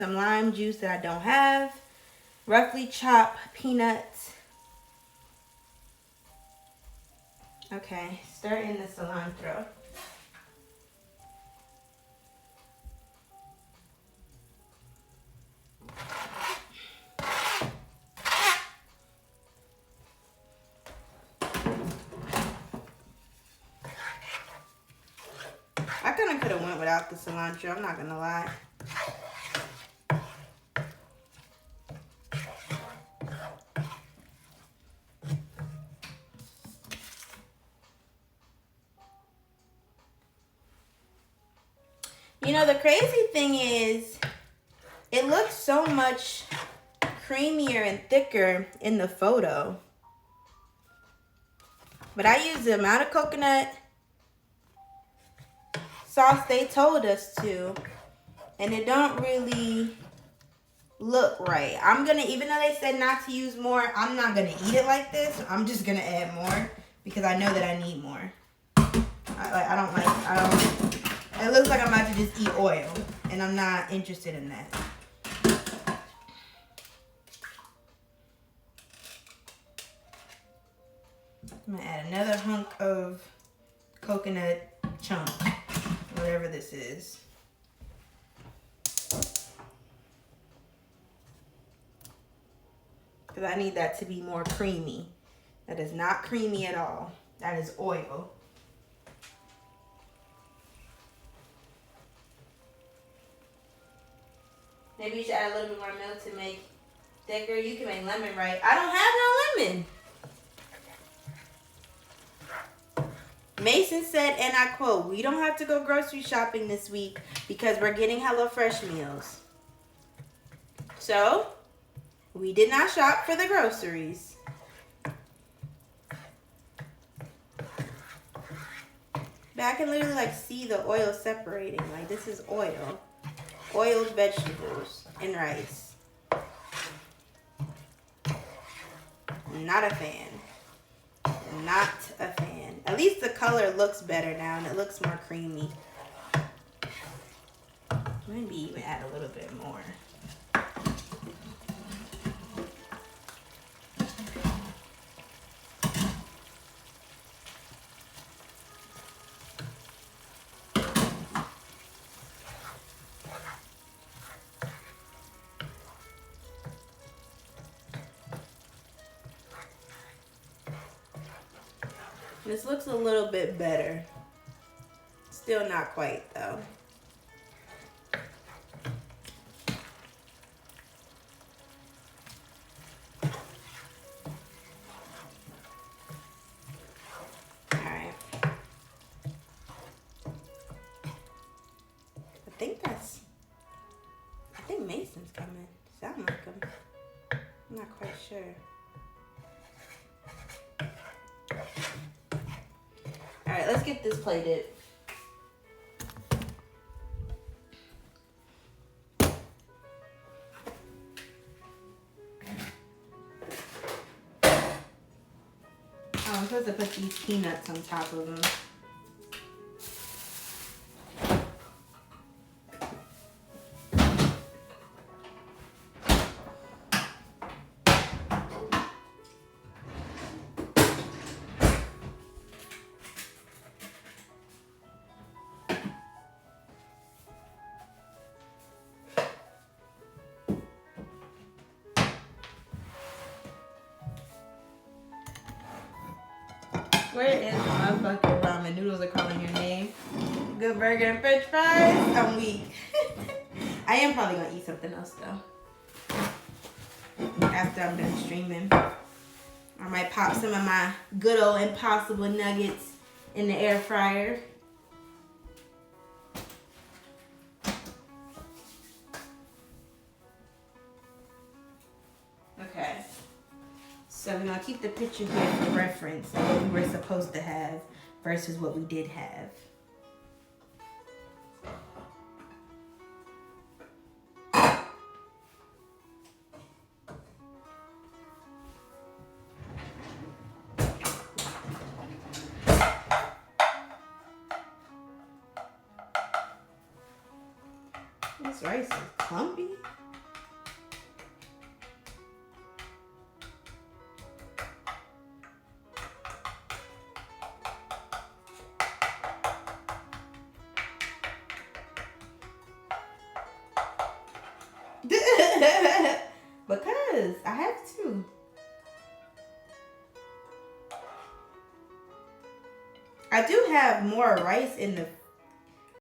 some lime juice that I don't have, roughly chop peanuts. Okay, stir in the cilantro. I kind of could have went without the cilantro, I'm not gonna lie. You know, the crazy thing is, it looks so much creamier and thicker in the photo. But I use the amount of coconut sauce they told us to, and it don't really look right. I'm gonna, even though they said not to use more, I'm not gonna eat it like this. I'm just gonna add more because I know that I need more. It looks like I'm about to just eat oil, and I'm not interested in that. I'm gonna add another hunk of coconut chunk, whatever this is. Because I need that to be more creamy. That is not creamy at all. That is oil. Maybe you should add a little bit more milk to make thicker. You can make lemon right. I don't have no lemon. Mason said, and I quote, "We don't have to go grocery shopping this week because we're getting HelloFresh meals." So, we did not shop for the groceries. But I can literally like see the oil separating. Like, this is oil. Oiled vegetables and rice. Not a fan. Not a fan. At least the color looks better now and it looks more creamy. Maybe even add a little bit more. This looks a little bit better. Still not quite though. Alright. I think Mason's coming. Sound like him. I'm not quite sure. Alright, let's get this plated. Oh, I'm supposed to put these peanuts on top of them. Where is my motherfucking ramen noodles are calling your name? Good burger and french fries? I'm weak. I am probably gonna eat something else though. After I'm done streaming. I might pop some of my good old Impossible nuggets in the air fryer. Okay. So we're gonna keep the picture here for reference of what we were supposed to have versus what we did have. This rice is clumpy. Because I have to. I do have more rice in the